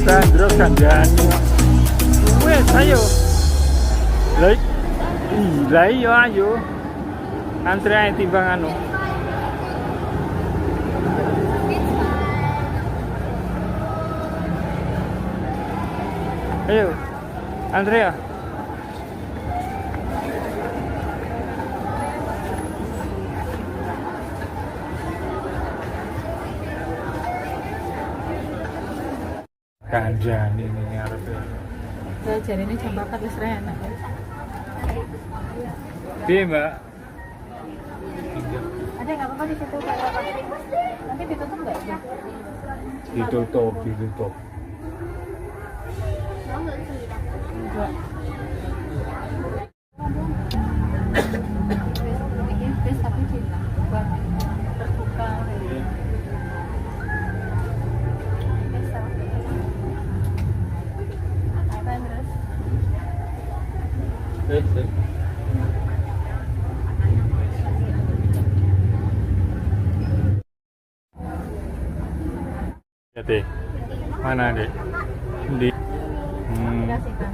bandros kandhani. Wes ayo. Lah iya ayo. Antre ae timbang anu. Ayo. Andrea. Kandhani ini ngarepe. Saya jadi ini jam 4 wis enak. Piye, Mbak? Ada nggak apa-apa di situ Pak? Nanti ditutup nggak ya? Ditutup. Enggak. Wis tapi buat terbuka. Apa terus? Ya, Teh. Mana, Dek? Di. Kasih Pak.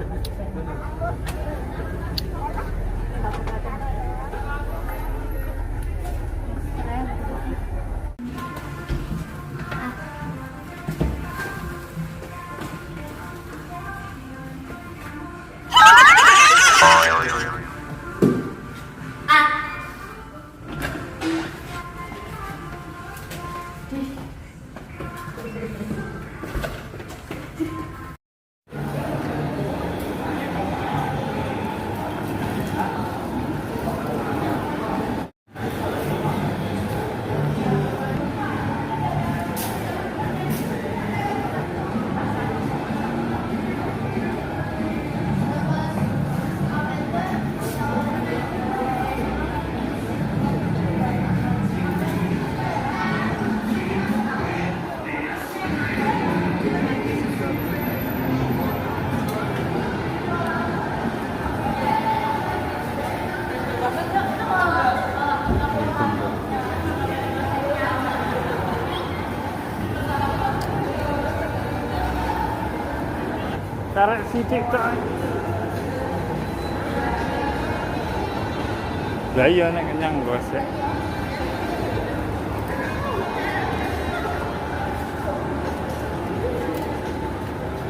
Tarik sithik tok. Lah iya nek kenyang gosek.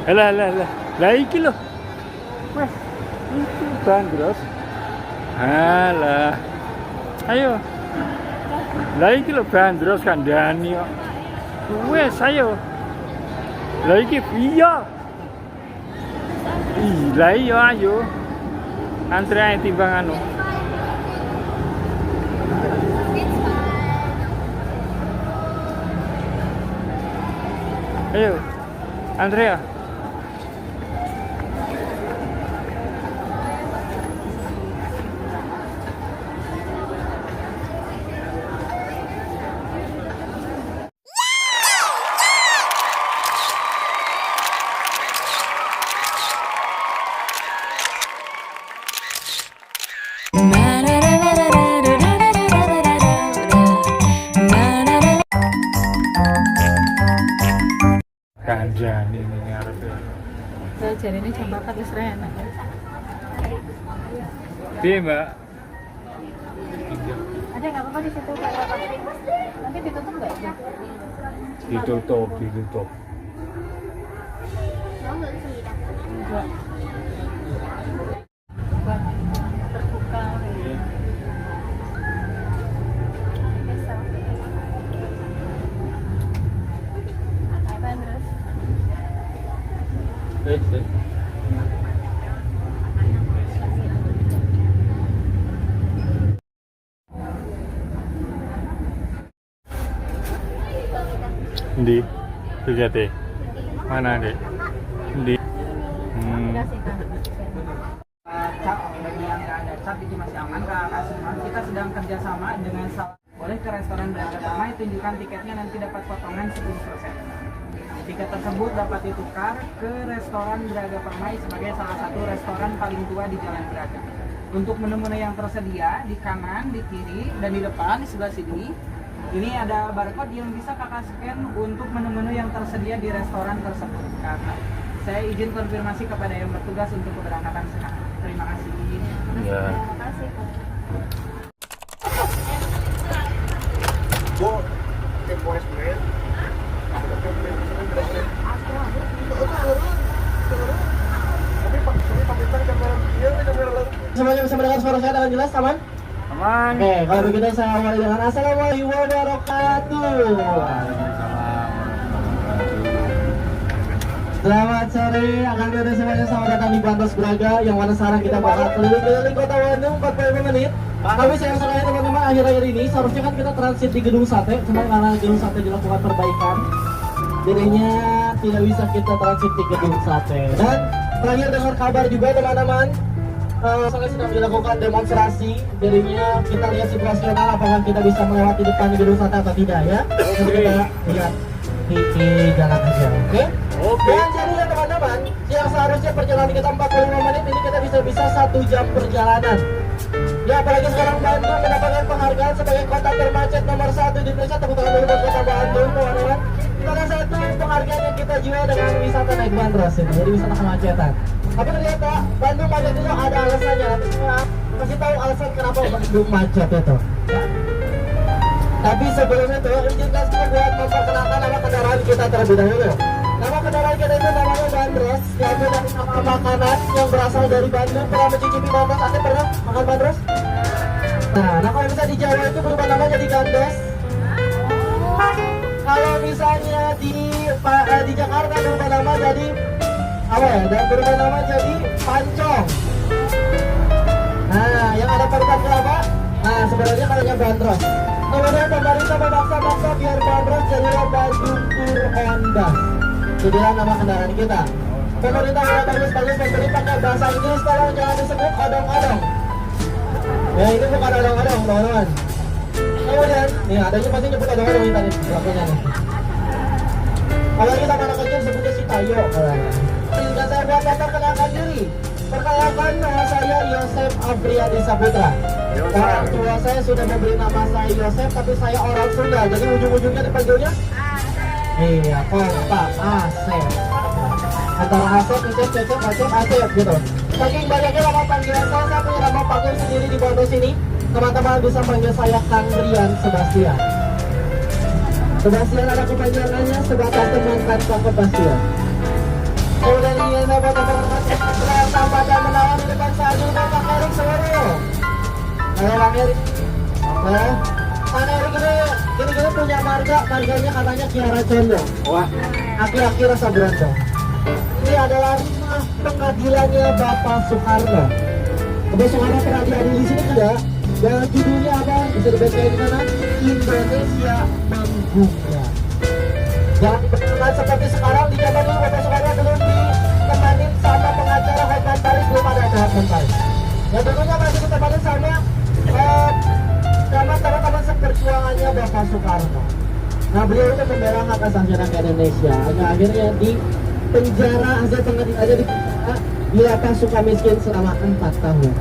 Lah. Lah iki lho. Wes, iki bandros. Halah. Ayo. Lah iki lho bandros kandhani kok. Wes ayo. Lah iki iya. Lah iya ayo. Antre ae timbang anu. Ayo. Andrea. Kandhani ini ngarepe. Saya jadi ini jam 4 wis enak. Piye, Mbak? Ada nggak apa-apa di situ Pak? Nanti ditutup nggak ya? Ditutup. Enggak. Buat terbuka. Apa terus? Di. Sejati. Mana, Dek? Di. Kasih Pak. Cap bagi yang nggak ada cap itu masih aman Kak Asma. Kita sedang kerjasama dengan boleh ke restoran Braga Permai, tunjukkan tiketnya, nanti dapat potongan 10%. Tiket tersebut dapat ditukar ke restoran Braga Permai sebagai salah satu restoran paling tua di Jalan Braga. Untuk menu-menu yang tersedia di kanan, di kiri, dan di depan di sebelah sini Ini ada barcode yang bisa kakak scan untuk menu-menu yang tersedia di restoran tersebut. Kakak, saya izin konfirmasi kepada yang bertugas untuk keberangkatan sekarang. Terima kasih. Ya. Terima kasih, Pak. Bu, tempo express. Semuanya bisa mendengar suara saya dengan jelas, aman? Aman. Oke, kalau begitu saya awali dengan Assalamualaikum wabarakatuh. Selamat sore, akan ada semuanya, selamat datang di Bandros Braga yang mana sekarang kita bakal keliling-keliling kota Bandung 45 menit. Tapi sayang sekali teman-teman, akhir-akhir ini seharusnya kan kita transit di Gedung Sate, cuma karena Gedung Sate dilakukan perbaikan, jadinya tidak bisa kita transit di Gedung Sate. Dan terakhir dengar kabar juga teman-teman, soalnya sedang dilakukan demonstrasi, jadinya kita lihat situasional apakah kita bisa melewati depan Gedung Sate atau tidak ya. Nanti kita lihat di jalan aja, oke? Dan jadi ya teman-teman, yang seharusnya perjalanan kita 45 menit ini kita bisa 1 jam perjalanan. Ya apalagi sekarang Bandung mendapatkan penghargaan sebagai kota termacet nomor 1 di Indonesia. Tepuk tangan dulu buat kota Bandung teman-teman. Salah satu penghargaan yang kita jual dengan wisata naik bandros ini, jadi wisata kemacetan. Tapi ternyata Bandung macet itu ada alasannya. Nanti saya kasih tahu alasan kenapa Bandung macet itu. Ya. Tapi sebelum itu, izinkan saya buat memperkenalkan nama kendaraan kita terlebih dahulu. Nama kendaraan kita itu namanya Bandros, yaitu dari nama makanan yang berasal dari Bandung. Pernah mencicipi bandros? Anda pernah makan bandros? Nah kalau bisa di Jawa itu berubah nama jadi gandos. Kalau misalnya di Jakarta berubah nama jadi apa ya? Dan berubah nama jadi pancong. Nah, yang ada parutan kelapa. Nah, sebenarnya namanya bandros. Kemudian pemerintah memaksa biar bandros jadilah Bandung Tour Honda. Jadilah nama kendaraan kita. Pemerintah udah bagus-bagus memberi pakai bahasa Inggris, tolong jangan disebut odong-odong. Ya ini bukan odong-odong teman-teman. Kemudian, nih adanya pasti nyebut odong-odong ini tadi pelakunya nih. Apalagi sama anak kecil sebutnya si Tayo. Sehingga saya buat memperkenalkan diri. Perkenalkan nama saya Yosef Afriadi Saputra. Orang tua saya sudah memberi nama saya Yosef, tapi saya orang Sunda, jadi ujung-ujungnya dipanggilnya iya, kompak, Asep. Antara Asep, Yosef, Cecep, Asep, Asep gitu. Saking banyaknya nama panggilan saya punya nama panggil sendiri di Bandung sini. Teman-teman bisa panggil saya Kang Rian Sebastian. Sebastian ada kepanjangannya sebatas teman tanpa kepastian. Kemudian ini saya buat teman-teman tanpa dan menawan di depan saya dulu Bang Erik Sewario. Halo Bang Erik. Nah, Bang Erik ini punya marganya katanya Kiara Condong. Wah. Aki-aki rasa berondong. Ini adalah rumah pengadilannya Bapak Soekarno. Bapak Soekarno pernah diadili di sini tidak? Dan judulnya apa? Bisa dibacain di sana? Indonesia Menggugah. Jangan diperkenalkan seperti sekarang, di zaman dulu Bapak Soekarno belum ditemanin sama pengacara Hotman Paris, belum ada Hotman Paris. Ya tentunya masih ditemanin sama teman-teman seperjuangannya Bapak Soekarno. Nah beliau itu membela hak asasi anak Indonesia. Akhirnya di penjara hasil pengadilan aja di penjara di lapas Sukamiskin selama 4 tahun.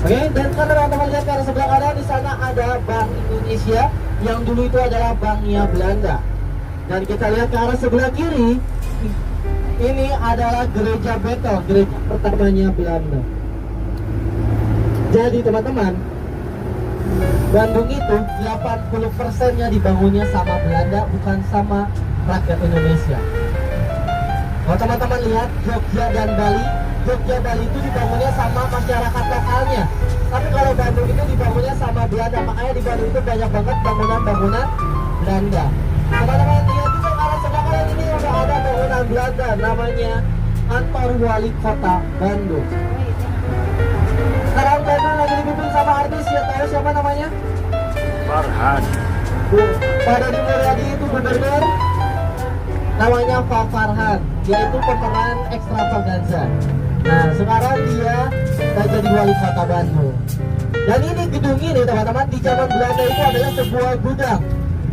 Oke, dan kalau teman-teman lihat ke arah sebelah kanan di sana ada Bank Indonesia yang dulu itu adalah banknya Belanda. Dan kita lihat ke arah sebelah kiri, ini adalah gereja Bethel, gereja pertamanya Belanda. Jadi teman-teman, Bandung itu 80%-nya dibangunnya sama Belanda, bukan sama rakyat Indonesia. Kalau teman-teman lihat Jogja dan Bali, Jogja Bali itu dibangunnya sama masyarakat lokalnya. Tapi kalau Bandung itu dibangunnya sama Belanda, makanya di Bandung itu banyak banget bangunan-bangunan Belanda. Teman-teman lihat juga arah sebelah kanan ini udah ada bangunan Belanda, namanya kantor wali kota Bandung. Sekarang Bandung lagi dipimpin sama artis, ya tahu siapa namanya? Farhan. Pada Deddy Mulyadi itu gubernur, namanya Pak Farhan. Dia itu pemeran Extravaganza. Nah sekarang dia sudah jadi wali kota Bandung. Dan ini gedung ini teman-teman di zaman Belanda itu adalah sebuah gudang.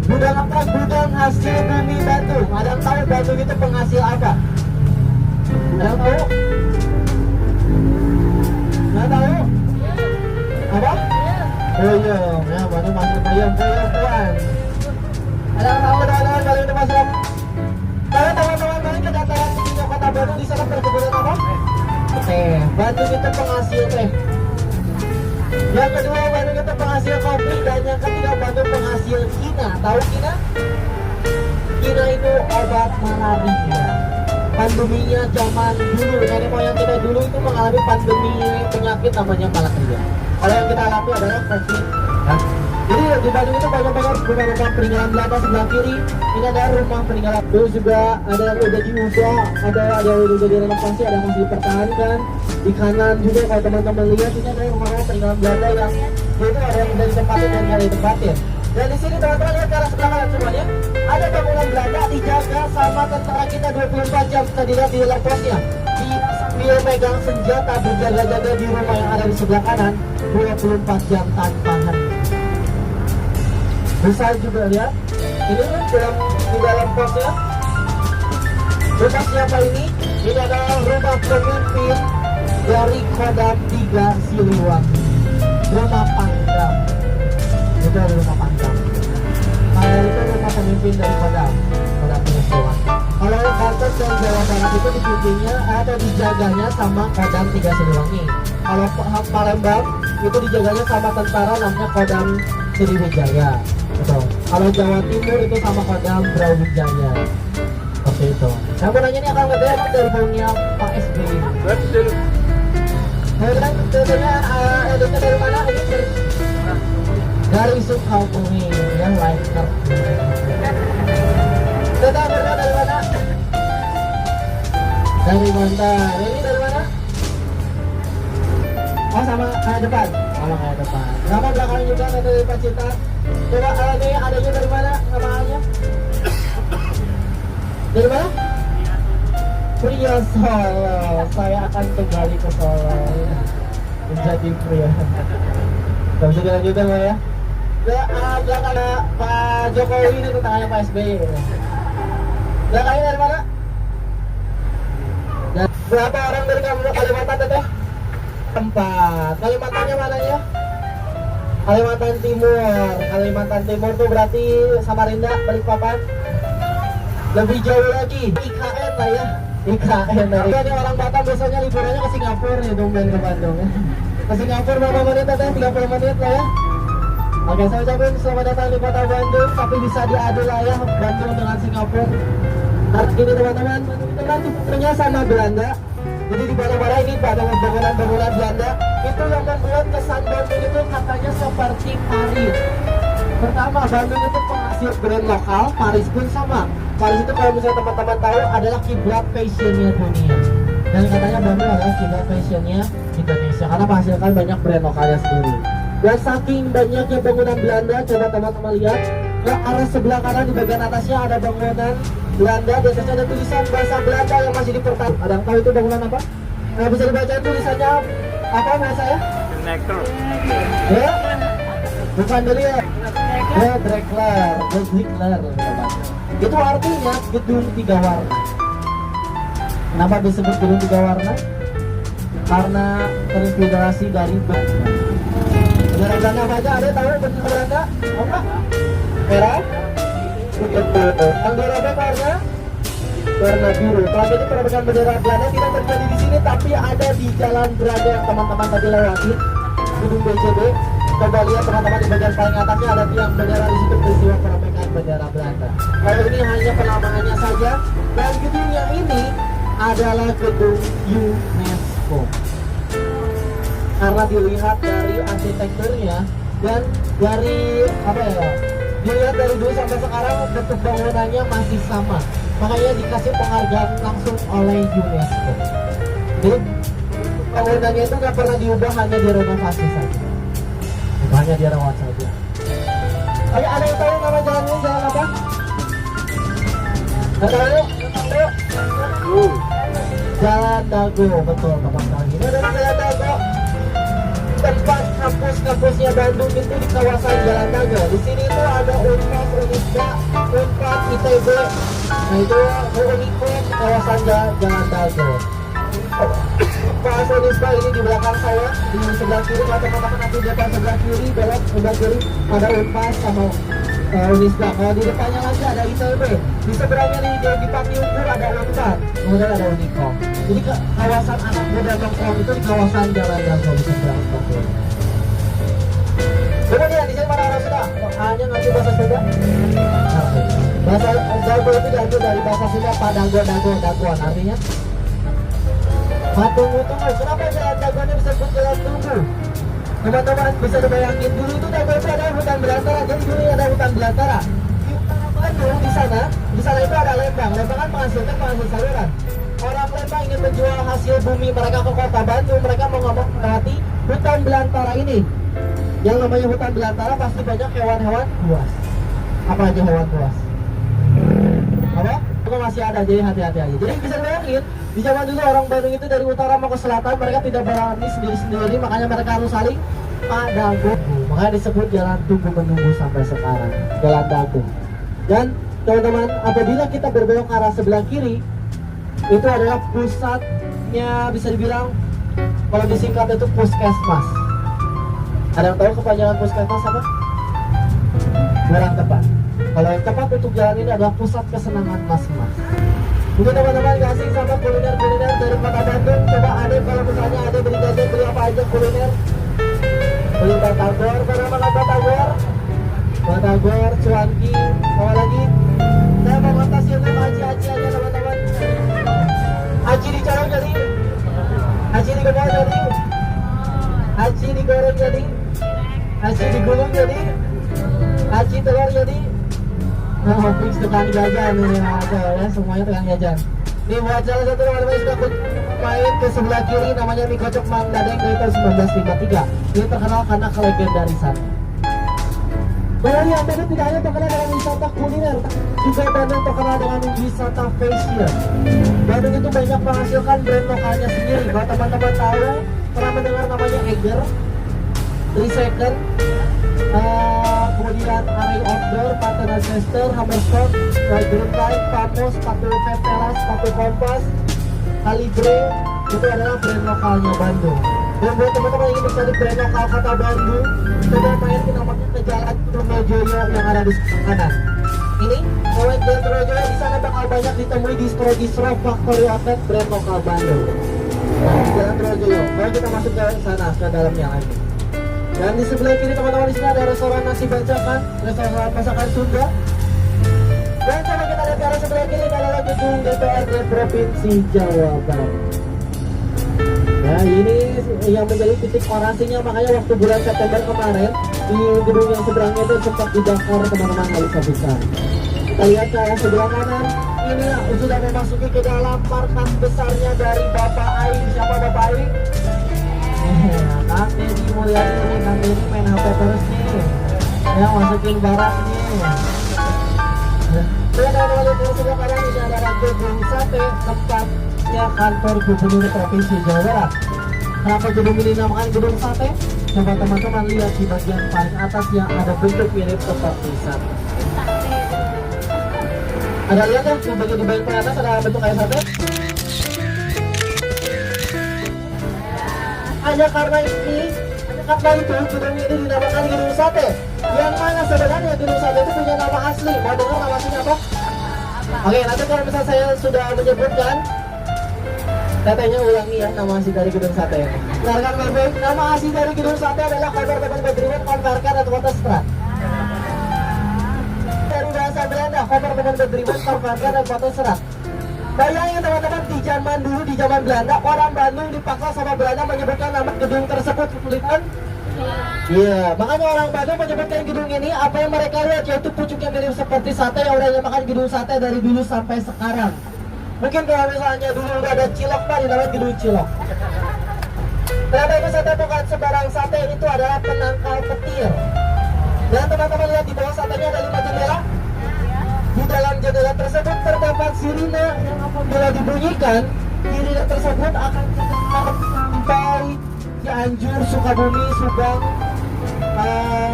Gudang apa? Gudang hasil bumi Bandung. Ada yang tahu Bandung itu penghasil apa? Ada yang tahu? Nggak tahu? Apa? Boyong, ya Bandung masih boyong-boyongan. Mas. Kalau teman-teman main kedatangan tingginya kota Bandung di sana perkebunan apa? Bandung itu penghasil teh. Yang kedua Bandung itu penghasil kopi dan yang ketiga Bandung penghasil kina. Tahu kina? Kina itu obat malaria. Pandeminya zaman dulu, nenek moyang kita dulu itu mengalami pandemi penyakit namanya malaria. Kalau yang kita alami adalah COVID. Jadi di Bandung itu banyak banget rumah-rumah peninggalan Belanda sebelah kiri. Ini ada rumah peninggalan. Terus juga ada yang udah diubah, ada yang udah direnovasi, ada yang masih dipertahankan. Di kanan juga kalau teman-teman lihat ini ada rumah-rumah peninggalan Belanda yang itu ada yang udah ditempatin dan nggak ditempatin. Dan di sini teman-teman lihat ke arah sebelah kanan semuanya. Ada bangunan Belanda dijaga sama tentara kita 24 jam. Kita dilihat di dalam posnya. Dia megang senjata berjaga-jaga di rumah yang ada di sebelah kanan 24 jam tanpa henti. Bisa juga lihat ini di dalam posnya. Rumah siapa ini? Ini adalah rumah pemimpin dari Kodam 3 Siliwangi. Rumah Pangdam. Itu ada rumah Pangdam. Kalau itu rumah pemimpin dari Kodam 3 Siliwangi. Kalau Banten dan Jawa Barat itu dipimpinnya atau dijaganya sama Kodam 3 Siliwangi. Kalau Palembang itu dijaganya sama tentara namanya Kodam Sriwijaya. Betul. Kalau Jawa Timur itu sama Kodam Brawijaya. Seperti itu. Saya mau nanya nih akan nggak dari baunya Pak SBY. Betul. Kemudian tentunya editnya dari mana? Dari Sukabumi ya, Lighter. Kita berada dari mana? Dari Banten. Ini dari mana? Oh sama kayak depan. Sama kayak depan. Nama belakang juga ada dari Pacitan. Coba ini adanya dari mana namanya? Dari mana? Pria Solo. Saya akan kembali ke Solo menjadi pria. Gak bisa dilanjutkan Pak ya? Belakang Pak Jokowi ini tetangganya Pak SBY. Belakangnya dari mana? Dan berapa orang dari Kalimantan teteh? 4. Kalimantannya mananya? Kalimantan Timur. Kalimantan Timur tuh berarti Samarinda, Balikpapan. Lebih jauh lagi IKN lah ya. IKN dari ini orang Batam biasanya liburannya ke Singapura nih tumben ke Bandung. Ke Singapura berapa menit teh? 30 menit lah ya. Oke, saya ucapin selamat datang di kota Bandung, tapi bisa diadu lah ya Bandung dengan Singapura. Hari ini teman-teman, itu kan punya sama Belanda. Jadi di mana-mana ini pada bangunan-bangunan Belanda itu yang membuat kesan Bandung itu katanya seperti Paris. Pertama, Bandung itu penghasil brand lokal, Paris pun sama. Paris itu kalau misalnya teman-teman tahu adalah kiblat fashionnya dunia. Dan katanya Bandung adalah kiblat fashionnya Indonesia karena menghasilkan banyak brand lokalnya sendiri. Dan saking banyaknya bangunan Belanda, coba teman-teman lihat ke arah sebelah kanan di bagian atasnya ada bangunan Belanda, di atasnya ada tulisan bahasa Belanda yang masih dipertahankan. Ada yang tahu itu bangunan apa? Nah, bisa dibaca tulisannya apa bahasa ya? Necker. Ya? Bukan dulu ya? Ya, Drekler, itu artinya gedung 3 warna. Kenapa disebut gedung 3 warna? Karena terinspirasi dari Belanda. Bendera Belanda apa aja? Ada tahu bendera Belanda? Apa? Merah? Yang dirobek warna biru. Kalau itu perobekan bendera Belanda tidak terjadi di sini, tapi ada di Jalan Braga yang teman-teman tadi lewati, gedung BCD. Coba lihat teman-teman di bagian paling atasnya ada tiang bendera, di situ peristiwa perobekan bendera Belanda. Kalau ini hanya penamaannya saja, dan gedungnya ini adalah gedung UNESCO. Karena dilihat dari arsitekturnya dan dari apa ya? Dilihat dari dulu sampai sekarang bentuk bangunannya masih sama. Makanya dikasih penghargaan langsung oleh UNESCO. Jadi bangunannya itu nggak pernah diubah, hanya direnovasi saja. Hanya dirawat saja. Oke, ada yang tahu nama jalan ini? Jalan apa? Nggak tahu? Jalan Dago, betul teman-teman. Ini adalah Jalan Dago. Tempat kampus-kampusnya Bandung itu di kawasan Jalan Dago. Di sini itu ada Unpad, Unisba, Unpad, ITB. Nah itu Unikom kawasan Jalan Dago. Pak Unisba ini di belakang saya, di sebelah kiri. Kalau teman-teman nanti depan sebelah kiri, belok sebelah kiri ada Unpad sama Unisba. Kalau di depannya lagi ada ITB. Di seberangnya di Pati Ukur ada Unpad. Kemudian ada Unikom. Jadi kawasan anak muda nongkrong itu di kawasan Jalan Dago di seberang seperti ini. Kemudian di sini mana orang sudah? Hanya ngerti bahasa Sunda? Bahasa Dago itu diambil dari bahasa Sunda Padago, dagoan artinya tunggu. Kenapa jalan dagoannya disebut jalan tunggu? Teman-teman bisa dibayangin dulu itu Dago itu ada hutan belantara. Jadi dulu ada hutan belantara. Di utara Bandung di sana itu ada Lembang. Lembang kan menghasilkan penghasil saluran. Orang Lembang ingin menjual hasil bumi mereka ke kota Bandung. Mereka mau melewati hutan belantara ini. Yang namanya hutan belantara pasti banyak hewan-hewan buas. Apa aja hewan buas? Apa? Itu masih ada, jadi hati-hati aja. Jadi bisa dibayangin, di zaman dulu orang Bandung itu dari utara mau ke selatan, mereka tidak berani sendiri-sendiri, makanya mereka harus saling padago. Makanya disebut jalan tunggu menunggu sampai sekarang, jalan dago. Dan teman-teman, apabila kita berbelok ke arah sebelah kiri, itu adalah pusatnya, bisa dibilang kalau disingkat itu puskesmas. Ada yang tahu kepanjangan puskesmas apa? Kurang tepat. Kalau yang tepat untuk jalan ini adalah pusat kesenangan mas-mas. Mungkin teman-teman gak asing sama kuliner-kuliner dari kota Bandung. Coba ada kalau misalnya ada beli jajan, beli apa aja kuliner. Beli batagor, pernah makan batagor? Batagor, cuanki, apa lagi? Saya mau kontas ilmu aci-aci aja teman-teman. Aci dicorong jadi, aci digoreng jadi, aci digoreng jadi, aci digulung jadi, aci telur jadi. Nah, fix tukang jajan ini ada ya, semuanya tukang jajan. Ini buat salah satu teman-teman yang sudah main ke sebelah kiri, namanya mie kocok Mang Dadeng dari tahun 1953. Ini terkenal karena kelegendarisan. Kemudian Bandung tidak hanya terkenal dengan wisata kuliner, juga Bandung terkenal dengan wisata fashion. Bandung itu banyak menghasilkan brand lokalnya sendiri. Kalau teman-teman tahu, pernah mendengar namanya Eger, 3 Second, kemudian Array Outdoor, Patenas Master, Hammerstock, Green Line, Pamos, sepatu Vetelas, sepatu Kompas, Calibre, itu adalah brand lokalnya Bandung. Dan buat teman-teman yang ingin mencari brand lokal kota Bandung, coba main ke Jalan Trunojoyo yang ada di sebelah kanan. Ini, kalau Jalan Trunojoyo di sana bakal banyak ditemui distro factory outlet brand lokal Bandung. Jalan Trunojoyo, kalau kita masuk ke sana, ke dalamnya lagi. Dan di sebelah kiri teman-teman di sini ada restoran nasi bancakan, restoran masakan Sunda. Dan coba kita lihat ke arah sebelah kiri, ini adalah gedung DPRD Provinsi Jawa Barat. Nah ini yang menjadi titik orasinya, makanya waktu bulan September kemarin di gedung yang seberangnya itu sempat dibakar teman-teman habis-habisan. Kita lihat ke arah sebelah kanan, ini sudah memasuki ke dalam markas besarnya dari Bapak Ai. Siapa Bapak Ai? Kang Deddy Mulyadi nih, Kang Deddy main HP terus nih. Ya masukin barang nih. Kita akan lihat di sebelah kanan ini adalah gedung sate, tempatnya kantor Gubernur Provinsi Jawa Barat. Kenapa gedung ini dinamakan gedung sate? Coba teman-teman lihat di bagian paling atas yang ada bentuk mirip seperti sate. Ada lihat ya, di bagian paling atas ada bentuk kayak sate. Hanya karena itu gedung ini dinamakan gedung sate. Yang mana sebenarnya gedung sate itu punya nama asli. Mau dengar nama aslinya apa? Oke, nanti kalau misalnya saya sudah menyebutkan, tetenya ulangi ya nama asli dari gedung sate. Dengarkan baik-baik, nama asli dari gedung sate adalah Kabupaten Bedriwen Konverker atau Kota Strat. Dari bahasa Belanda, Kabupaten Bedriwen Konverker atau Kota Strat. Bayangin teman-teman, di zaman dulu, di zaman Belanda, orang Bandung dipaksa sama Belanda menyebutkan nama gedung tersebut, kesulitan. Iya, makanya orang Bandung menyebutkan gedung ini apa yang mereka lihat, yaitu pucuknya mirip seperti sate, yang udah makan gedung sate dari dulu sampai sekarang. Mungkin kalau misalnya dulu udah ada cilok, Pak, dinamakan gedung cilok. Ternyata itu sate bukan sembarang sate, itu adalah penangkal petir. Dan teman-teman lihat di bawah satenya ada 5 jendela. Di dalam jendela tersebut terdapat sirine yang apabila dibunyikan, sirine tersebut akan sampai Cianjur, Sukabumi, Subang,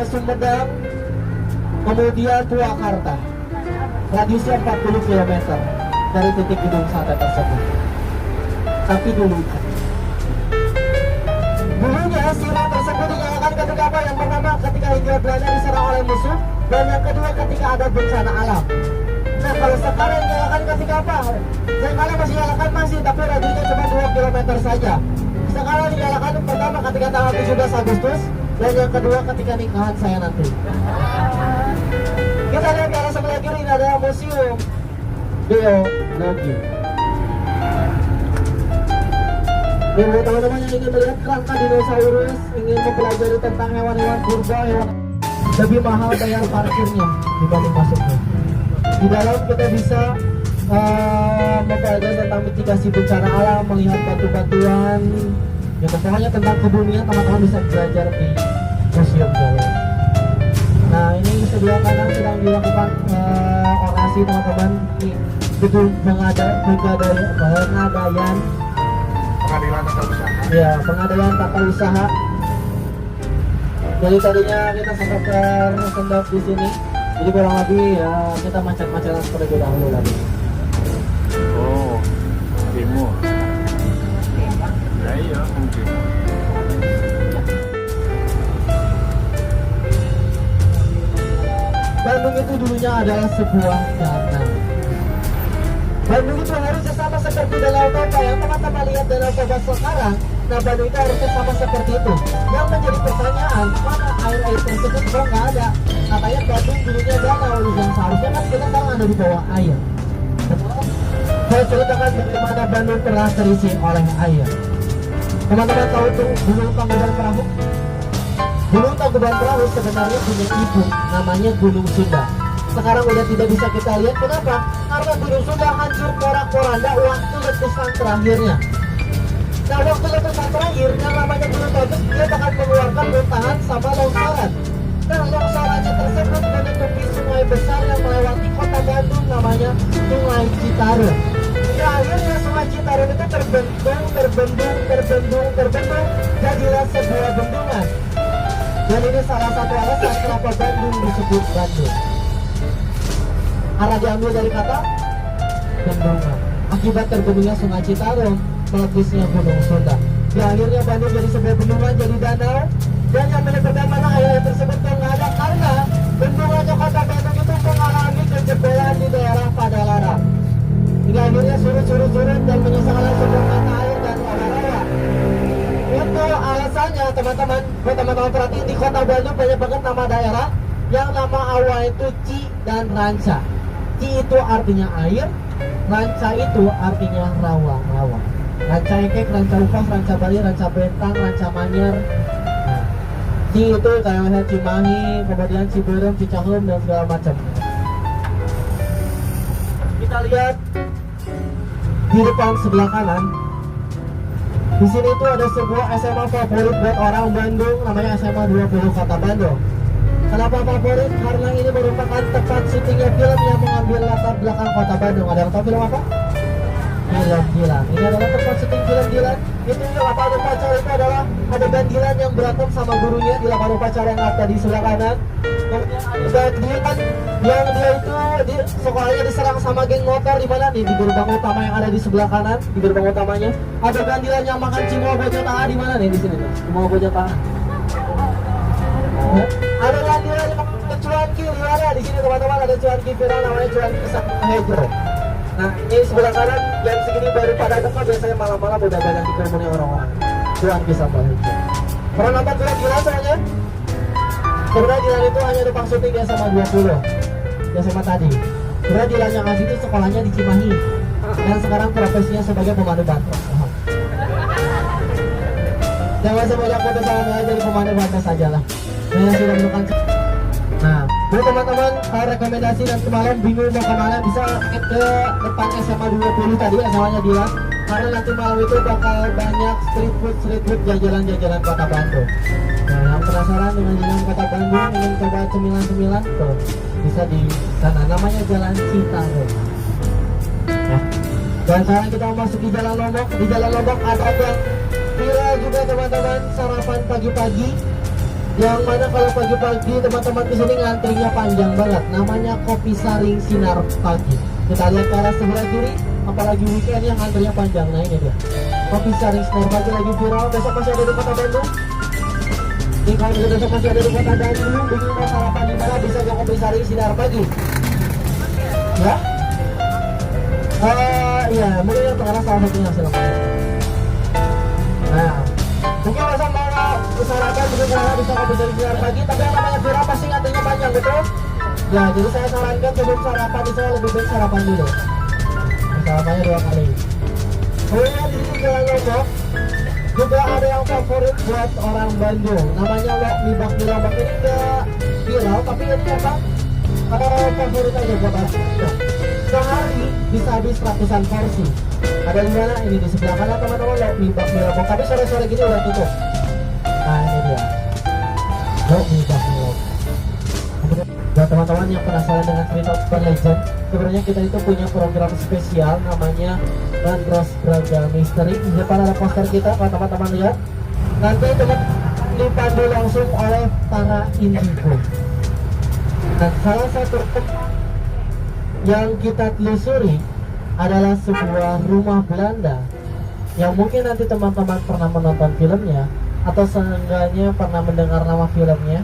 Sumedang, kemudian Purwakarta. Radiusnya 40 km dari titik gedung sate tersebut. Tapi dulunya sirine tersebut dinyalakan ketika apa? Yang pertama ketika ketika Hindia Belanda diserang oleh musuh, dan yang kedua ketika ada bencana alam. Nah kalau sekarang nyalakan ketika apa? Sekarang masih nyalakan masih, tapi radiusnya cuma 2 km saja. Sekarang dinyalakan pertama ketika tanggal 17 Agustus, dan yang kedua ketika nikahan saya nanti. Kita lihat ke arah sebelah kiri, ini ada museum geologi. Buat teman-teman yang ingin melihat kerangka dinosaurus, ingin mempelajari tentang hewan-hewan purba, hewan lebih mahal bayar parkirnya dibanding masuknya. Di dalam kita bisa mempelajari tentang mitigasi bencana alam, melihat batu-batuan, ya pokoknya tentang kebumian teman-teman bisa belajar di museum geologi. Nah ini sebelah kanan sedang dilakukan orasi teman-teman di gedung pengadaian Pengadilan tata usaha. ya, pengadaian tata usaha. Jadi tadinya kita sempat tersendat di sini, jadi kurang lebih ya kita macet-macetan terlebih dahulu lagi. Oh, demo. Ya iya, mungkin. Bandung itu dulunya adalah sebuah danau. Bandung itu harusnya sama seperti Danau Toba yang teman-teman lihat Danau Toba sekarang. Nah Bandung itu harusnya sama seperti itu. Yang menjadi pertanyaan, mana air tersebut kok nggak ada? Katanya Bandung dulunya danau, yang seharusnya kan kita sekarang ada di bawah air. Saya ceritakan bagaimana Bandung pernah terisi oleh air. Teman-teman tahu tuh Gunung Tangkuban Perahu? Gunung Tangkuban Perahu sebenarnya punya ibu, namanya Gunung Sunda. Sekarang udah tidak bisa kita lihat, kenapa? Karena Gunung Sunda hancur porak-poranda waktu letusan terakhirnya. Nah waktu letusan terakhir, yang namanya Gunung Tangkuban, dia bakal mengeluarkan muntahan sama longsoran. Nah longsorannya tersebut menutupi sungai besar yang melewati kota Bandung, namanya Sungai Citarum. Ya akhirnya Sungai Citarum itu terbendung, jadilah sebuah bendungan. Dan ini salah satu alasan kenapa Bandung disebut Bandung. Arah diambil dari kata bendungan. Akibat terbendungnya Sungai Citarum, meletusnya Gunung Sunda. Ya akhirnya Bandung jadi sebuah bendungan, jadi danau. Dan yang menyebabkan mana air tersebut nggak ada karena bendungannya kota Bandung itu mengalami kejebolan di daerah Padalarang. Hingga akhirnya surut dan menyusahkan sebuah mata air dan rawa-rawa. Itu alasannya teman-teman perhatiin di kota Bandung banyak banget nama daerah yang nama awal itu Ci dan Ranca. Ci itu artinya air, Ranca itu artinya rawa-rawa. Ranca Ekek, Ranca Upas, Ranca Bali, Ranca Bentang, Ranca Manyar. Nah, Ci itu kayak Cimahi, kemudian Ciberem, Cicahem dan segala macam. Kita lihat di depan sebelah kanan. Di sini itu ada sebuah SMA favorit buat orang Bandung, namanya SMA 20 Kota Bandung. Kenapa favorit? Karena ini merupakan tempat syutingnya film yang mengambil latar belakang Kota Bandung. Ada yang tahu film apa? Film Dilan. Ini adalah tempat syuting film Dilan. Itu lapangan upacara itu adalah adegan Dilan yang berantem sama gurunya di lapangan upacara yang ada di sebelah kanan. Kemudian ada Dilan yang dia itu di sekolahnya diserang sama geng motor di mana nih, di gerbang utama yang ada di sebelah kanan, di gerbang utamanya. Ada Dilan yang makan cimol bocah taha di mana nih, di sini tuh. Cimol bocah taha. Ada Dilan yang makan cuanki di mana, di sini teman-teman ada cuanki viral namanya cuanki Sakti Hedro. Nah ini sebelah kanan jam segini baru pada dekat, biasanya malam-malam udah banyak dikerumuni orang-orang. Cuanki Sakti Hedro. Pernah nonton film Dilan semuanya? Sebenarnya Dilan itu hanya numpang syuting di SMA 20 ya sama tadi. Sebenarnya Dilan yang asli itu sekolahnya di Cimahi dan sekarang profesinya sebagai pemandu bantos. Jangan sebanyak foto sama saya jadi pemandu bantos saja lah. Saya sudah menemukan. Nah, buat teman-teman rekomendasi nanti malam bingung mau kemana, bisa ke depan SMA 20 tadi, SMA-nya Dilan. Karena nanti malam itu bakal banyak street food jajanan kota Bandung. Nah, yang penasaran dengan jalan kota Bandung, ingin coba cemilan-cemilan tuh bisa di sana, namanya Jalan Citarum. Ya. Dan sekarang kita masuk di Jalan Lombok. Di Jalan Lombok ada yang viral juga teman-teman, sarapan pagi-pagi. Yang mana kalau pagi-pagi teman-teman di sini ngantrinya panjang banget. Namanya Kopi Saring Sinar Pagi. Kita lihat ke arah sebelah kiri, apalagi weekend yang antrinya panjang. Nah ini dia Kopi Saring Sinar Pagi lagi viral, besok masih ada di kota Bandung. Nih kalau besok masih ada di kota Bandung, bingung mau sarapan di mana, bisa ke Kopi Sari Sinar Pagi. Ya? Iya, mungkin yang pengarah salah satunya silakan. Nah, mungkin masa mau sarapan mungkin karena bisa Kopi Sari Sinar Pagi, tapi yang namanya viral pasti ngantrinya panjang, betul? Ya, jadi saya sarankan sebelum sarapan bisa lebih baik sarapan dulu. Sarapannya 2 kali. Kemudian di sini Jalan Lombok juga ada yang favorit buat orang Bandung, namanya Wok Mie Bakmi Lombok. Ini enggak viral, tapi ini emang favorit aja buat orang Bandung. Sehari bisa habis ratusan porsi. Ada di mana? Ini di sebelah kanan teman-teman, Wok Mie Bakmi Lombok. Tapi sore-sore gini udah tutup. Nah ini dia, Wok Mie Bakmi Lombok. Buat teman-teman yang penasaran dengan cerita Urban Legend, sebenarnya kita itu punya program spesial namanya Bandros Braga Misteri. Di depan ada poster kita, kalau teman-teman lihat. Nanti teman dipandu langsung oleh para indigo. Dan salah satu yang kita telusuri adalah sebuah rumah Belanda yang mungkin nanti teman-teman pernah menonton filmnya atau seenggaknya pernah mendengar nama filmnya.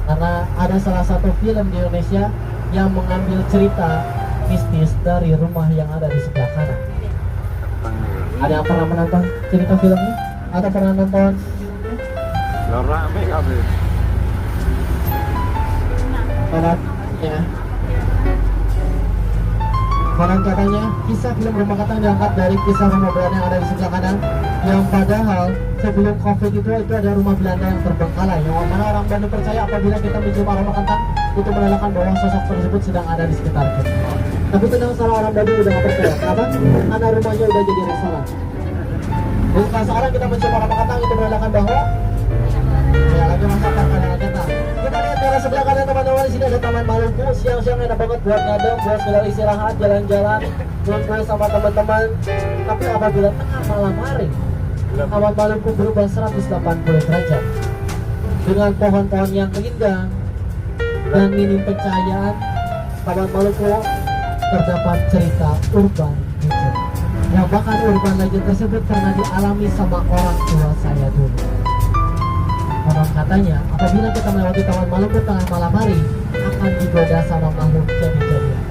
Karena ada salah satu film di Indonesia yang mengambil cerita mistis dari rumah yang ada di sebelah kanan. Ada yang pernah menonton cerita filmnya? Atau pernah nonton? Rame kabeh. Konon, ya. Konon katanya kisah film Rumah Katang diangkat dari kisah rumah Belanda yang ada di sebelah kanan, yang padahal sebelum COVID itu ada rumah Belanda yang terbengkalai, yang mana orang Bandung percaya apabila kita mencium aroma kentang itu menandakan bahwa sosok tersebut sedang ada di sekitar kita. Tapi tenang, salah, orang Bandung udah gak percaya. Kenapa? Karena rumahnya udah jadi restoran. Jadi kalau sekarang kita mencium aroma kentang itu menandakan bahwa ya lagi masakan kadang kita. Kita lihat dari sebelah kanan teman-teman, di sini ada Taman Maluku. Siang-siang enak banget buat ngadem, buat sekedar istirahat, jalan-jalan, ngobrol sama teman-teman. Tapi apabila tengah malam hari, Taman Maluku berubah 180 derajat dengan pohon-pohon yang rindang dan minim pencahayaan. Taman Maluku terdapat cerita urban legend, yang bahkan urban legend tersebut pernah dialami sama orang tua saya dulu. Konon katanya apabila kita melewati Taman Maluku tengah malam hari akan digoda sama makhluk jadi-jadian.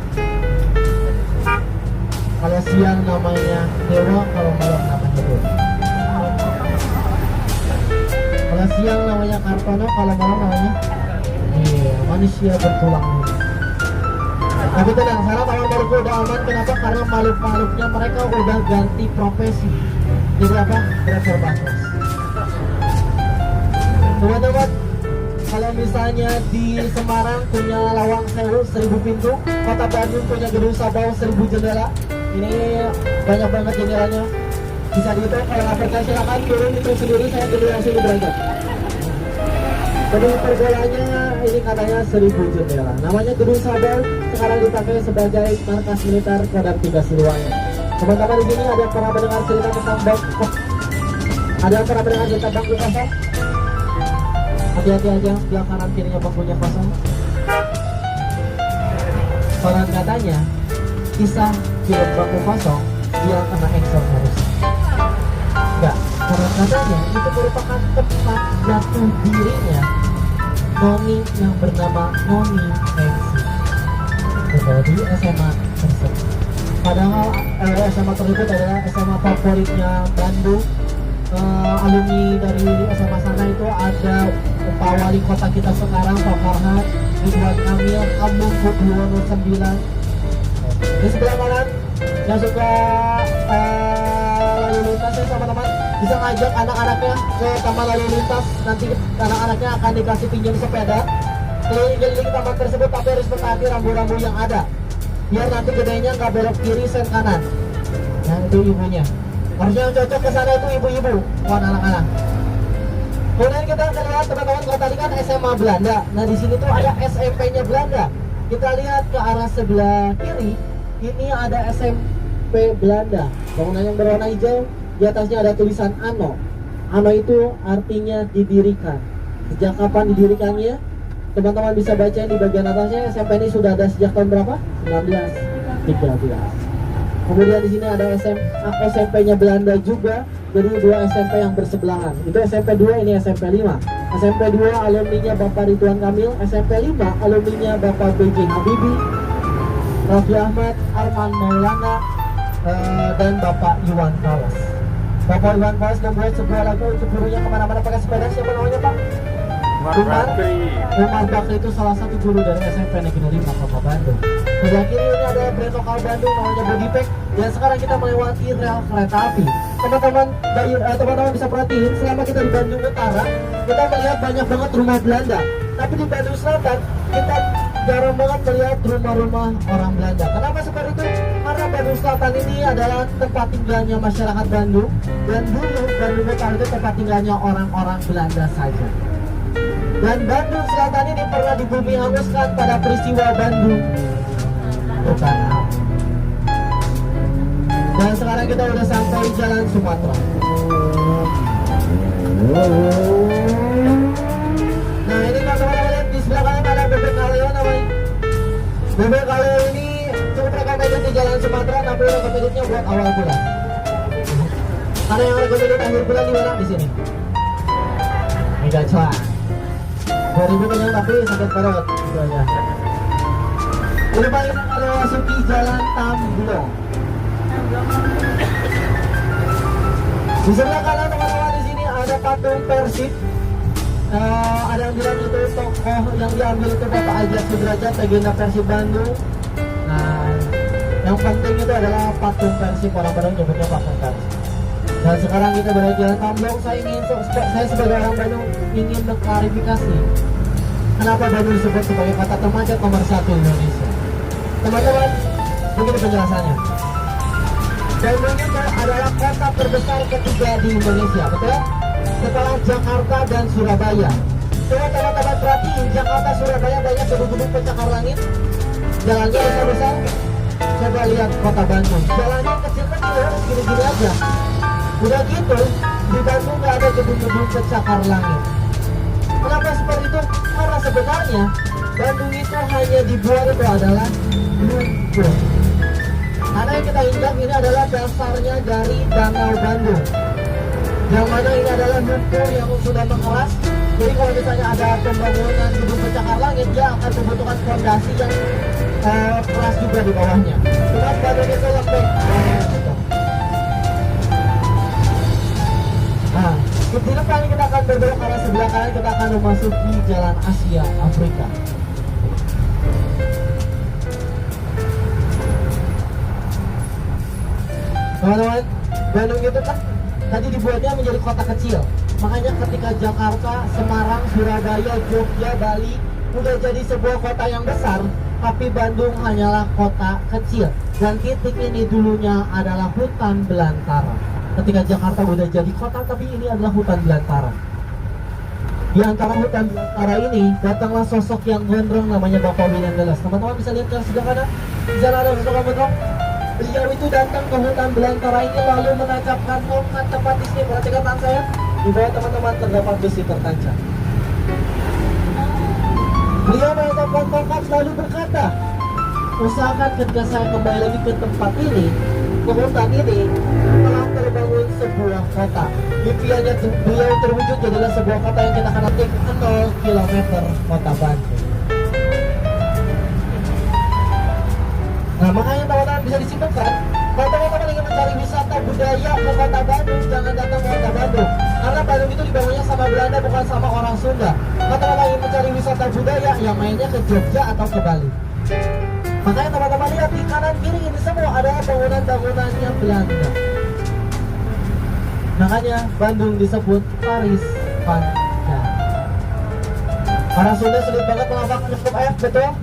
Kalau siang namanya dewa, kalau malam namanya dewa. Kalau siang namanya Kartono, kalau malam namanya manusia bertulang lunak. Tapi tenang, sekarang Taman Maluku udah aman. Kenapa? Karena makhluk-makhluknya mereka udah ganti profesi. Jadi apa? Driver bus. Teman-teman, kalau misalnya di Semarang punya Lawang Sewu 1000 pintu, Kota Bandung punya Gedung Sabau 1000 jendela. Ini banyak banget jendelanya. Bisa dihitung, kalau nggak percaya silakan turun itu sendiri, saya dulu langsung berangkat. Gedung pergolanya ini katanya 1000 jendela. Namanya Gedung Sabau, sekarang dipakai sebagai markas militer Kodam 3 Siliwangi. Teman-teman, di sini ada yang pernah mendengar cerita tentang bangku? Ada yang pernah mendengar cerita bangku kosong? Hati-hati aja, sebelah kanan kirinya bangkunya kosong. Konon katanya kisah film bangku kosong dia kena eksorsis. Enggak, konon katanya itu merupakan tempat jatuh dirinya noni yang bernama Noni Nancy. Betul, di SMA tersebut. Padahal SMA tersebut adalah SMA favoritnya Bandung. Alumni dari SMA sana itu ada Pak Wali Kota kita sekarang, Pak Farhan, Ridwan Kamil, Ambung Buwono 9. Di sebelah kanan yang suka lalu lintas ya teman-teman, bisa ngajak anak-anaknya ke taman lalu lintas. Nanti anak-anaknya akan dikasih pinjam sepeda keliling-keliling taman tersebut, tapi harus mentaati rambu-rambu yang ada biar nanti gedenya nggak belok kiri sen kanan. Nah itu ibunya, harusnya yang cocok ke sana itu ibu-ibu buat anak-anak. Kemudian kita akan lihat teman-teman, kalau tadi kan SMA Belanda, nah di sini tuh ada SMP-nya Belanda. Kita lihat ke arah sebelah kiri, ini ada SMP Belanda. Bangunan yang berwarna hijau, di atasnya ada tulisan ANO. ANO itu artinya didirikan. Sejak kapan didirikannya? Teman-teman bisa baca di bagian atasnya. SMP ini sudah ada sejak tahun berapa? 1913. Kemudian di sini ada SMP-nya Belanda juga. Jadi dua SMP yang bersebelahan. Itu SMP 2, ini SMP 5. SMP 2 alumninya Bapak Ridwan Kamil, SMP 5 alumninya Bapak B.J. Habibie, Raffi Ahmad, Arman Maulana, dan Bapak Iwan Fals. Bapak Iwan Fals membuat sebuah lagu untuk gurunya kemana-mana pakai sepeda. Siapa namanya Pak? Umar Bakri itu salah satu guru dari SMP Negeri 5 Kota Bandung. Sebelah kiri ini ada brand lokal Bandung namanya Bodypack. Dan sekarang kita melewati rel kereta api. Teman-teman bisa perhatiin, selama kita di Bandung Utara, kita melihat banyak banget rumah Belanda. Tapi di Bandung Selatan, kita jarang banget melihat rumah-rumah orang Belanda. Kenapa seperti itu? Karena Bandung Selatan ini adalah tempat tinggalnya masyarakat Bandung. Dan dulu Bandung Utara itu tempat tinggalnya orang-orang Belanda saja. Dan Bandung Selatan ini pernah dibumi hanguskan pada peristiwa Bandung Utara. Dan sekarang kita udah sampai Jalan Sumatera. Nah ini kalau teman-teman lihat di sebelah kanan ada Bebek Kaleo namanya. Bebek Kaleo ini cukup rekomendasi di Jalan Sumatera, tapi rekomendasinya buat awal bulan. Karena yang rekomendasi akhir bulan di mana? Di sini. Mega cuan. 2000 kenyang tapi sakit perut. Gitu aja. Udah paling kalau masuk di Jalan Tamblong. Di sebelah kanan teman-teman di sini ada patung Persib. Ada yang bilang itu tokoh yang diambil itu Bapak Ajat Sudrajat, legenda Persib Bandung. Nah, yang penting itu adalah patung Persib, orang Bandung nyebutnya patung Persib. Dan sekarang kita berada di Jalan Tamblong. Saya sebagai orang Bandung ingin mengklarifikasi kenapa Bandung disebut sebagai kota termacet nomor 1 Indonesia. Teman-teman, begini penjelasannya. Bandung itu adalah kota terbesar ketiga di Indonesia, betul? Setelah Jakarta dan Surabaya. Coba teman-teman perhatiin, Jakarta, Surabaya banyak gedung-gedung pencakar langit. Jalannya besar-besar. Coba lihat kota Bandung, jalannya kecil-kecil, segini-gini aja. Udah gitu, di Bandung nggak ada gedung-gedung pencakar langit. Kenapa seperti itu? Karena sebenarnya Bandung itu hanya dibuat itu adalah lumpur. Karena yang kita injak ini adalah dasarnya dari Danau Bandung, yang mana ini adalah lumpur yang sudah mengeras. Jadi kalau misalnya ada pembangunan gedung pencakar langit, dia akan membutuhkan fondasi yang keras juga di bawahnya. Cuma Bandung itu lembek. Nah, di depan kita akan berbelok arah sebelah kanan, kita akan memasuki Jalan Asia Afrika. Teman-teman, Bandung itu kan tadi dibuatnya menjadi kota kecil. Makanya ketika Jakarta, Semarang, Surabaya, Jogja, Bali udah jadi sebuah kota yang besar, tapi Bandung hanyalah kota kecil. Dan titik ini dulunya adalah hutan belantara. Ketika Jakarta udah jadi kota, tapi ini adalah hutan belantara. Di antara hutan belantara ini, datanglah sosok yang gondrong namanya Bapak William Delas. Teman-teman bisa lihat ke sebelah kanan, di sana ada sosok gondrong. Beliau itu datang ke hutan belantara ini lalu menancapkan tongkat tepat di sini. Perhatikan tangan saya, di bawah teman-teman terdapat besi tertancap. Beliau menetapkan tongkat lalu berkata, usahakan ketika saya kembali lagi ke tempat ini, ke hutan ini, telah terbangun sebuah kota. Impiannya beliau terwujud jadilah sebuah kota yang kita akan nanti 0 km kota Bandung. Nah makanya teman-teman bisa disimpulkan, kalau teman-teman ingin mencari wisata budaya ke kota Bandung, jangan datang ke kota Bandung. Karena Bandung itu dibangunnya sama Belanda, bukan sama orang Sunda. Kalau teman-teman ingin mencari wisata budaya, yang mainnya ke Jogja atau ke Bali. Makanya teman-teman lihat di kanan kiri ini semua adalah bangunan-bangunannya Belanda. Makanya Bandung disebut Paris van Gogh. Orang Sunda sulit banget melafalkan huruf F, betul?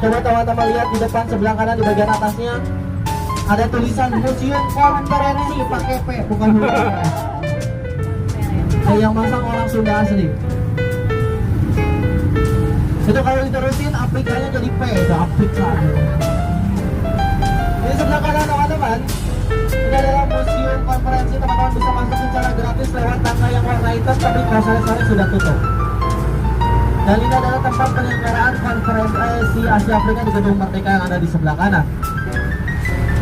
Coba teman-teman lihat di depan sebelah kanan di bagian atasnya ada tulisan Museum Konferensi pakai P, bukan huruf F. Yang masang orang Sunda asli. Itu kalau diterusin aplikanya jadi P, udah Afrika. Di sebelah kanan teman-teman, ini adalah Museum Konferensi. Teman-teman bisa masuk secara gratis lewat tangga yang warna hitam, tapi kalau sore-sore sudah tutup. Dan ini adalah tempat penyelenggaraan konferensi Asia Afrika di Gedung Merdeka yang ada di sebelah kanan.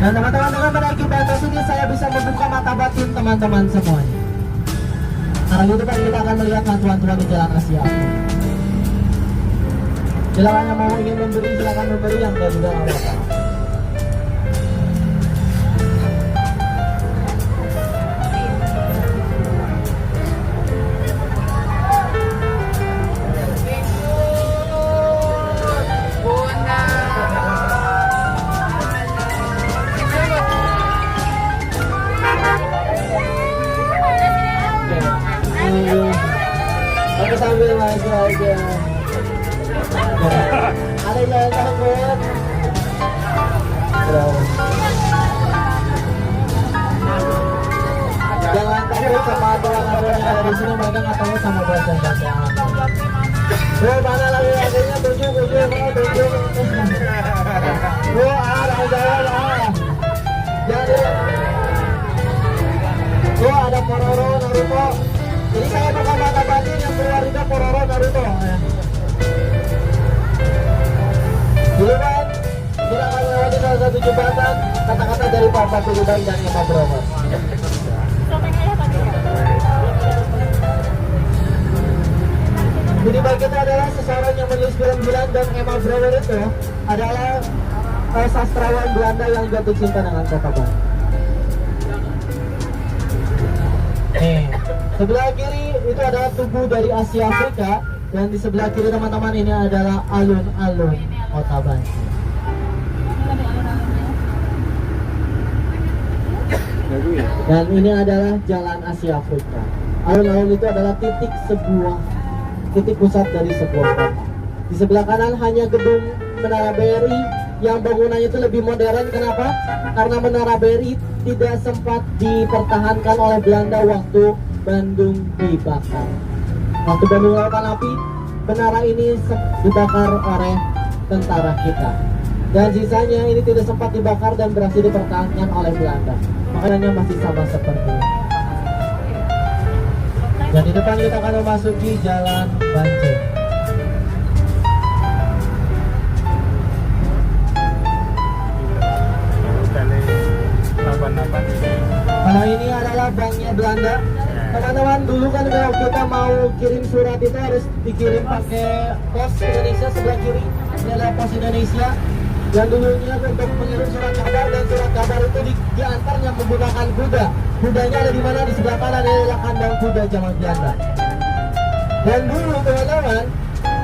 Dan teman-teman dengan menaiki batas ini saya bisa membuka mata batin teman-teman semuanya. Karena di depan kita akan melihat hantu-hantuan di Jalan Asia. Silakan yang mau ingin memberi, silakan memberi, yang tidak juga nggak apa-apa. Aku sambil maju aja. Ada yang takut. Jangan takut sama aturan-aturan yang ada di sini, mereka nggak tahu sama bahasa-bahasa. Mana lagi adanya tunjuk. Ada jalan. Jadi, ada Pororo Naruto. Jadi saya buka mata batin yang keluar itu Pororo Naruto. Dulu kan kita akan melewati salah satu jembatan, kata-kata dari Papa Turubai dan Emma Brower. Jadi bagi kita adalah seseorang yang menulis film Bulan, dan Emma Brower itu adalah sastrawan Belanda yang jatuh cinta dengan kota Bandung. Sebelah kiri itu adalah tubuh dari Asia Afrika, dan di sebelah kiri teman-teman ini adalah alun-alun kota Bandung. Dan ini adalah Jalan Asia Afrika. Alun-alun itu adalah titik pusat dari sebuah kota. Di sebelah kanan hanya gedung Menara BRI yang bangunannya itu lebih modern. Kenapa? Karena Menara BRI tidak sempat dipertahankan oleh Belanda waktu Bandung dibakar. Waktu Bandung lautan api, menara ini dibakar oleh tentara kita. Dan sisanya ini tidak sempat dibakar dan berhasil dipertahankan oleh Belanda. Makanya masih sama seperti ini. Dan di depan kita akan memasuki Jalan Banjir. Kalau ini adalah banknya Belanda. Teman-teman, dulu kan kalau kita mau kirim surat itu harus dikirim pakai pos Indonesia sebelah kiri. Ini adalah pos Indonesia. Dan dulunya untuk mengirim surat kabar, dan surat kabar itu diantarnya menggunakan kuda. Kudanya ada di mana? Di sebelah kanan. Ini adalah kandang kuda zaman Belanda. Dan dulu teman-teman,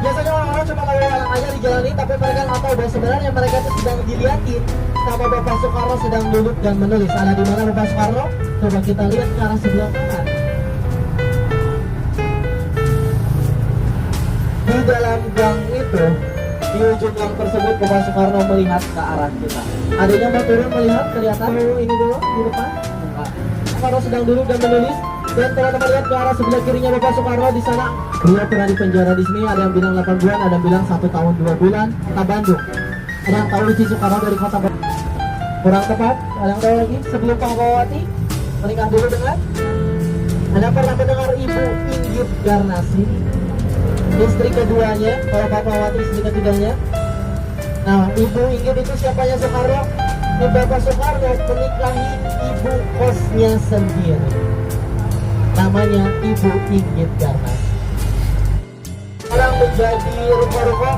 biasanya orang-orang cuma lalu-lalang aja di jalan ini, tapi mereka nggak tahu bahwa sebenarnya mereka itu sedang dilihatin sama Bapak Soekarno sedang duduk dan menulis. Ada di mana Bapak Soekarno? Coba kita lihat ke arah sebelah kanan. Di dalam gang itu, di ujung gang tersebut Bapak Soekarno melihat ke arah kita. Adanya mau turun melihat, kelihatan ini dulu di depan. Enggak. Soekarno sedang duduk dan menulis. Dan teman-teman lihat ke arah sebelah kirinya Bapak Soekarno di sana. Beliau pernah dipenjara di sini. Ada yang bilang 8 bulan, ada yang bilang 1 tahun 2 bulan. Kota Bandung. Ada yang tahu isi Soekarno dari kota Bandung? Kurang tepat. Ada yang tahu lagi? Sebelum Panggawati menikah dulu dengan, Anda pernah mendengar Ibu Inggit Garnasi, istri keduanya, kalau Fatmawati istri ketiganya. Nah, Ibu Inggit itu siapanya Soekarno? Ini Bapak Soekarno menikahi ibu kosnya sendiri. Namanya Ibu Inggit Garnasi. Sekarang menjadi ruko-ruko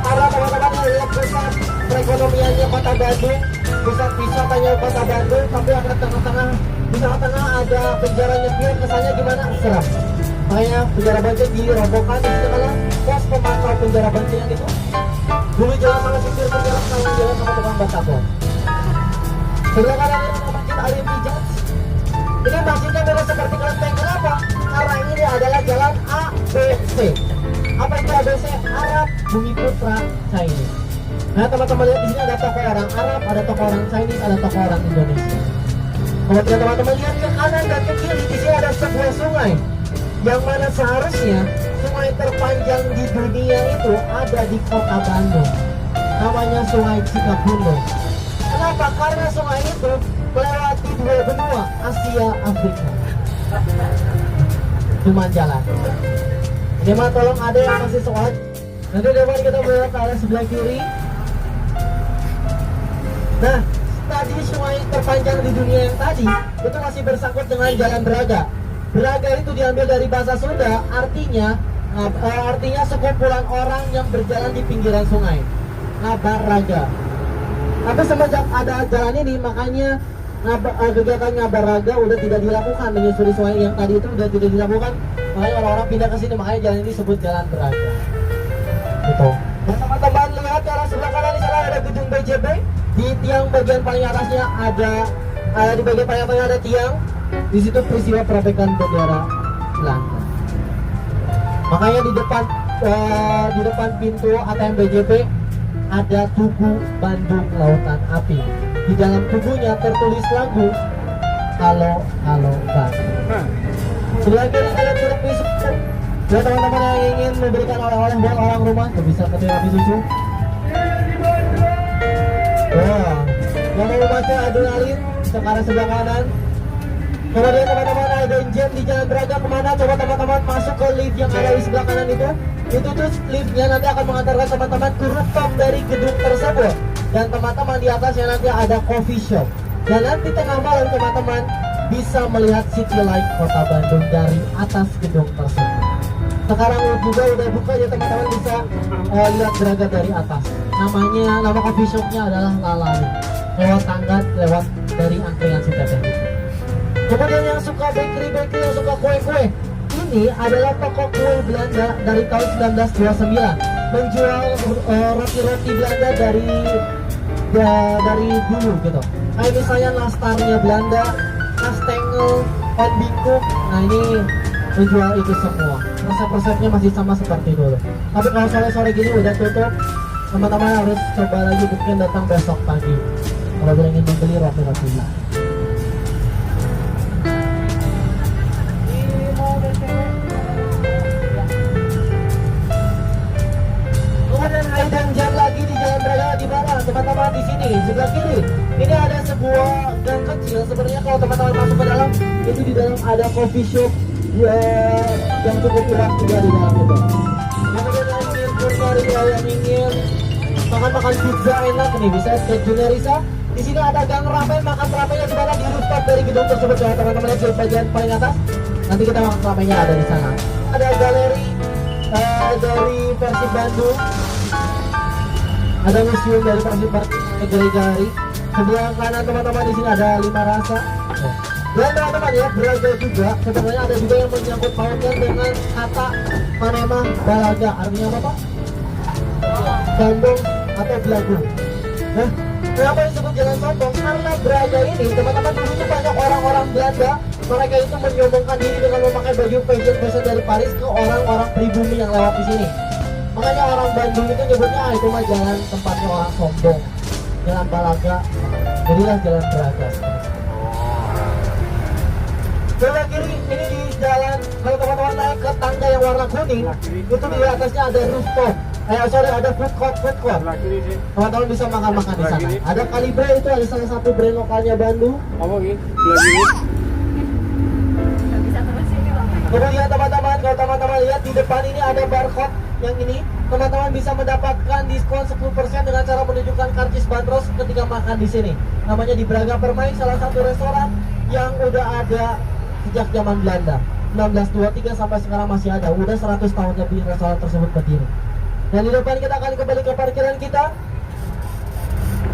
karena teman-teman lihat pusat perekonomiannya kota Bandung, pusat wisatanya kota Bandung, tapi ada di tengah-tengah ada penjara nyepir, kesannya gimana? Seram. Makanya penjara Banjar dirobohkan di sebelah pos pemantau penjara Banjar yang itu. Dulu jalan sama sipir penjara, sekarang jalan sama tukang batako. Sebelah kanan ini ada Masjid Alim Hijaz. Ini masjidnya beda seperti kelenteng. Kenapa? Karena ini adalah jalan ABC. Apa itu ABC? Arab, Bumi Putra, Chinese. Nah teman-teman lihat di sini ada tokoh orang Arab, ada tokoh orang Chinese, ada tokoh orang Indonesia. Kemudian teman-teman lihat ke kanan dan ke kiri, di sini ada sebuah sungai yang mana seharusnya sungai terpanjang di dunia itu ada di kota Bandung. Namanya Sungai Cikapundung. Kenapa? Karena sungai itu melewati 2 benua, Asia, Afrika. Cuma jalan. Ini mah tolong ada yang masih soal. Nanti depan kita melihat ke arah sebelah kiri. Nah, tadi sungai terpanjang di dunia yang tadi itu masih bersangkut dengan Jalan Braga. Braga itu diambil dari bahasa Sunda, artinya sekumpulan orang yang berjalan di pinggiran sungai. Ngabaraga. Tapi semenjak ada jalan ini, makanya kegiatan ngabaraga udah tidak dilakukan, menyusuri sungai yang tadi itu udah tidak dilakukan. Makanya orang-orang pindah ke sini, makanya jalan ini disebut Jalan Braga. Gitu. Dan teman-teman lihat ke arah sebelah kanan di sana ada gedung BJB. Di tiang bagian paling atasnya di bagian paling atasnya ada tiang. Di situ peristiwa perobekan bendera Belanda. Makanya di depan pintu ATM BJB ada Tugu Bandung Lautan Api. Di dalam tubuhnya tertulis lagu Halo Halo Bandung. Sebelah kiri ada terapi susu. Buat teman-teman yang ingin memberikan oleh-oleh buat orang rumah, bisa ke terapi susu. Wah, yang mau baca adrenalin sekarang sebelah kanan. Kemudian teman-teman ada jam di Jalan Braga kemana? Coba teman-teman masuk ke lift yang ada di sebelah kanan itu. Itu tuh liftnya nanti akan mengantarkan teman-teman ke rooftop dari gedung tersebut. Dan teman-teman di atasnya nanti ada coffee shop. Dan nanti tengah malam teman-teman bisa melihat city light kota Bandung dari atas gedung tersebut. Sekarang juga udah buka ya teman-teman, bisa lihat Braga dari atas. Nama coffee shopnya adalah Lalali. Lewat tangga, lewat dari angkringan si Teteh. Kemudian yang suka bakery, yang suka kue-kue, ini adalah toko kue Belanda dari tahun 1929, menjual roti-roti Belanda dari dulu gitu. Kayak misalnya nastarnya Belanda, kastengel, onbingkuk. Nah ini menjual itu semua. Resep-resepnya masih sama seperti dulu. Tapi kalau sore-sore gini udah tutup, teman-teman harus coba lagi, mungkin datang besok pagi kalau ingin membeli roti-rotinya. Dan jam lagi di Jalan Braga di mana teman-teman? Di sini sebelah kiri ini ada sebuah gang kecil. Sebenarnya kalau teman-teman masuk ke dalam, itu di dalam ada coffee shop yang cukup luas juga di dalam itu. Kemudian yang ingin makan pizza enak nih, bisa cek Junior Risa. Di sini ada gang ramen, makan ramenya di mana? Di rooftop dari gedung tersebut. Ya teman-teman lihat di bagian paling atas. Nanti kita makan ramenya ada di sana. Ada galeri dari Persib Bandung. Ada museum dari Persib Galeri. Sebelah kanan teman-teman di sini ada 5 rasa. Dan teman-teman ya, Braga juga sebenarnya ada juga yang menyangkut pautnya dengan kata Manema Balaga. Artinya apa Pak? Bandung atau Belagu. Nah, kenapa disebut Jalan Sombong? Karena Braga ini teman-teman dulunya banyak orang-orang Belanda. Mereka itu menyombongkan diri dengan memakai baju fashion dari Paris ke orang-orang pribumi yang lewat di sini. Makanya orang Bandung itu nyebutnya itu mah jalan tempatnya orang sombong, Jalan Balaga, jadilah Jalan Braga. Sebelah kiri ini di jalan, kalau teman-teman naik ke tangga yang warna kuning, itu di atasnya ada rooftop. Ada food court. Teman-teman bisa makan-makan di sana. Ada Kalibre, itu ada salah satu brand lokalnya Bandung. Apa gitu? Lagi. Kemudian teman-teman, kalau teman-teman lihat di depan ini ada barcode yang ini, teman-teman bisa mendapatkan diskon 10% dengan cara menunjukkan karcis bandros ketika makan di sini. Namanya di Braga Permai, salah satu restoran yang udah ada sejak zaman Belanda. 1923 sampai sekarang masih ada. Udah 100 tahun lebih restoran tersebut berdiri. Dan di depan kita akan kembali ke parkiran kita.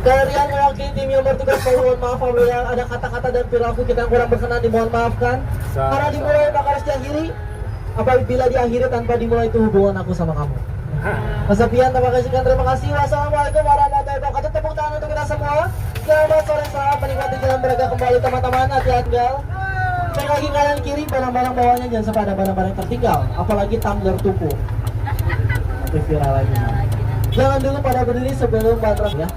Kalian mewakili tim yang bertugas, mohon maaf apabila ada kata-kata dan perilaku kita yang kurang berkenan, dimohon maafkan. Karena dimulai maka harus diakhiri. Apabila diakhiri tanpa dimulai itu hubungan aku sama kamu. Kesepian, terima kasih. Wassalamualaikum warahmatullahi wabarakatuh. Tepuk tangan untuk kita semua. Selamat sore, selamat menikmati Jalan Braga kembali teman-teman. Hati-hati tinggal. Cek lagi kanan kiri, barang-barang bawahnya jangan sampai ada barang-barang tertinggal. Apalagi tumbler tuku. Nanti viral lagi. Jangan dulu pada berdiri sebelum baterai ya.